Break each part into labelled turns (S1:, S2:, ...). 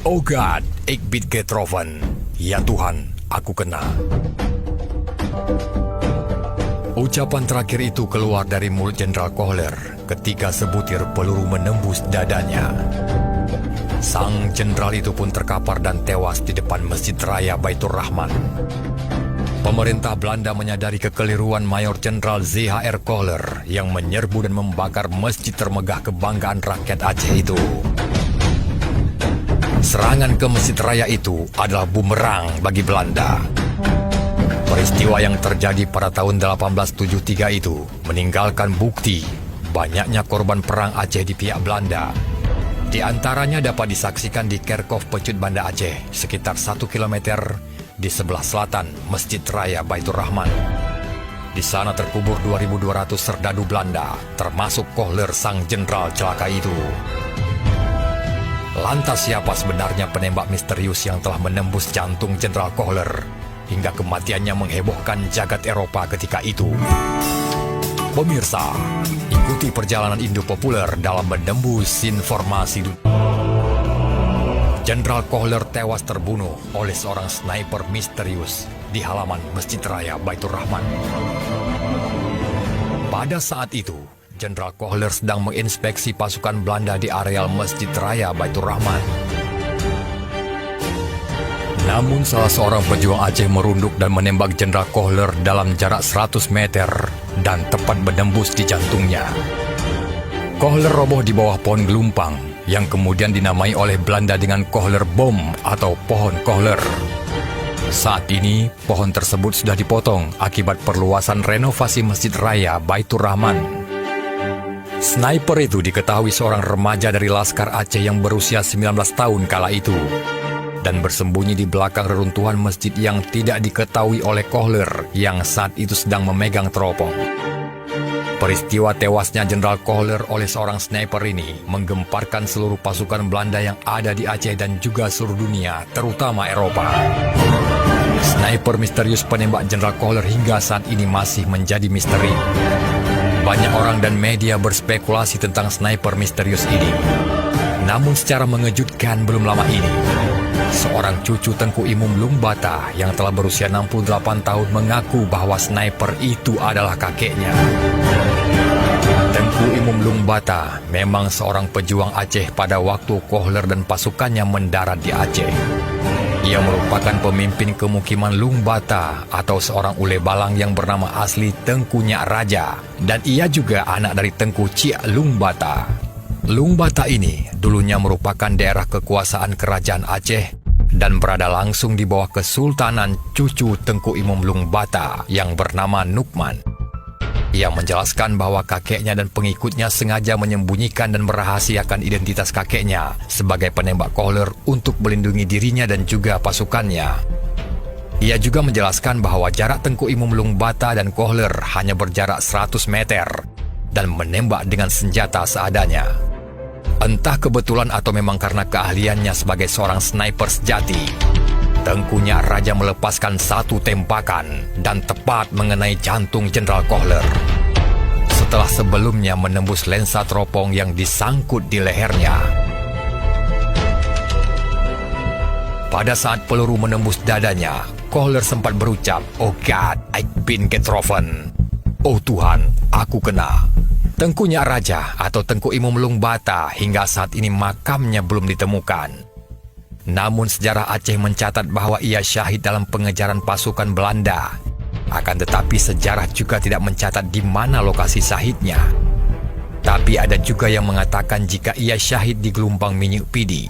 S1: Oh God, ik bin getroffen. Ya Tuhan, aku kena. Ucapan terakhir itu keluar dari mulut Jenderal Kohler ketika sebutir peluru menembus dadanya. Sang jenderal itu pun terkapar dan tewas di depan Masjid Raya Baitur Rahman. Pemerintah Belanda menyadari kekeliruan Mayor Jenderal ZHR Kohler yang menyerbu dan membakar masjid termegah kebanggaan rakyat Aceh itu. Serangan ke Masjid Raya itu adalah bumerang bagi Belanda. Peristiwa yang terjadi pada tahun 1873 itu meninggalkan bukti banyaknya korban perang Aceh di pihak Belanda. Di antaranya dapat disaksikan di Kerkhof Pecut Banda Aceh, sekitar 1 km di sebelah selatan Masjid Raya Baitur Rahman. Di sana terkubur 2.200 serdadu Belanda, termasuk Kohler sang jenderal celaka itu. Lantas siapa sebenarnya penembak misterius yang telah menembus jantung Jenderal Kohler hingga kematiannya menghebohkan jagat Eropa ketika itu? Pemirsa, ikuti perjalanan Indo populer dalam menembus informasi dunia. Jenderal Kohler tewas terbunuh oleh seorang sniper misterius di halaman Masjid Raya Baitur Rahman. Pada saat itu, Jenderal Kohler sedang menginspeksi pasukan Belanda di areal Masjid Raya Baitur Rahman. Namun salah seorang pejuang Aceh merunduk dan menembak Jenderal Kohler dalam jarak 100 meter dan tepat menembus di jantungnya. Kohler roboh di bawah pohon gelumpang yang kemudian dinamai oleh Belanda dengan Kohler Bom atau pohon Kohler. Saat ini, pohon tersebut sudah dipotong akibat perluasan renovasi Masjid Raya Baitur Rahman. Sniper itu diketahui seorang remaja dari Laskar Aceh yang berusia 19 tahun kala itu dan bersembunyi di belakang reruntuhan masjid yang tidak diketahui oleh Kohler yang saat itu sedang memegang teropong. Peristiwa tewasnya Jenderal Kohler oleh seorang sniper ini menggemparkan seluruh pasukan Belanda yang ada di Aceh dan juga seluruh dunia, terutama Eropa. Sniper misterius penembak Jenderal Kohler hingga saat ini masih menjadi misteri. Banyak orang dan media berspekulasi tentang sniper misterius ini. Namun secara mengejutkan belum lama ini, seorang cucu Tengku Imum Lungbata yang telah berusia 68 tahun mengaku bahwa sniper itu adalah kakeknya. Tengku Imum Lungbata memang seorang pejuang Aceh pada waktu Kohler dan pasukannya mendarat di Aceh. Ia merupakan pemimpin kemukiman Lungbata atau seorang ule balang yang bernama asli Tengku Nyak Raja, dan ia juga anak dari Tengku Ciak Lungbata. Lungbata ini dulunya merupakan daerah kekuasaan kerajaan Aceh dan berada langsung di bawah kesultanan cucu Tengku Imum Lungbata yang bernama Nukman. Ia menjelaskan bahwa kakeknya dan pengikutnya sengaja menyembunyikan dan merahasiakan identitas kakeknya sebagai penembak Kohler untuk melindungi dirinya dan juga pasukannya. Ia juga menjelaskan bahwa jarak Tengku Imum Lungbata dan Kohler hanya berjarak 100 meter dan menembak dengan senjata seadanya. Entah kebetulan atau memang karena keahliannya sebagai seorang sniper sejati, Tengku Nyak Raja melepaskan satu tembakan dan tepat mengenai jantung Jenderal Kohler. Setelah sebelumnya menembus lensa teropong yang disangkut di lehernya. Pada saat peluru menembus dadanya, Kohler sempat berucap, "Oh God, ich bin getroffen." Oh Tuhan, aku kena. Tengku Nyak Raja atau Tengku Imum Lungbata hingga saat ini makamnya belum ditemukan. Namun sejarah Aceh mencatat bahwa ia syahid dalam pengejaran pasukan Belanda. Akan tetapi sejarah juga tidak mencatat di mana lokasi syahidnya. Tapi ada juga yang mengatakan jika ia syahid di Gelumpang Minyak Pidi.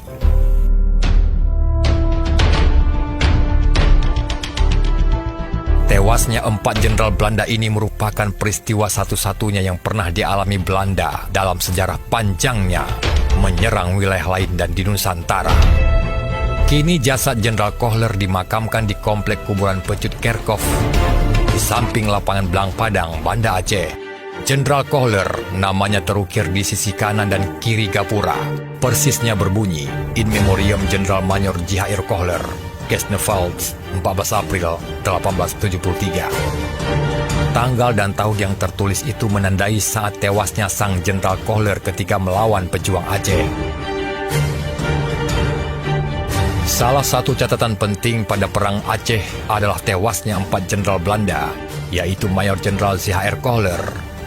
S1: Tewasnya 4 jenderal Belanda ini merupakan peristiwa satu-satunya yang pernah dialami Belanda dalam sejarah panjangnya menyerang wilayah lain dan di Nusantara. Kini jasad Jenderal Kohler dimakamkan di komplek kuburan Pecut Kerkhof di samping lapangan Belang Padang, Banda Aceh. Jenderal Kohler namanya terukir di sisi kanan dan kiri gapura. Persisnya berbunyi In Memoriam Jenderal Mayor J.H.R. Kohler, Kesneveld, 14 April 1873. Tanggal dan tahun yang tertulis itu menandai saat tewasnya sang Jenderal Kohler ketika melawan pejuang Aceh. Salah satu catatan penting pada Perang Aceh adalah tewasnya 4 jenderal Belanda, yaitu Mayor Jenderal J.H.R. Kohler,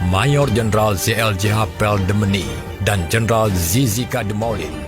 S1: Mayor Jenderal Z.L.J.H. Peldemenny, dan Jenderal Zizika de Molin.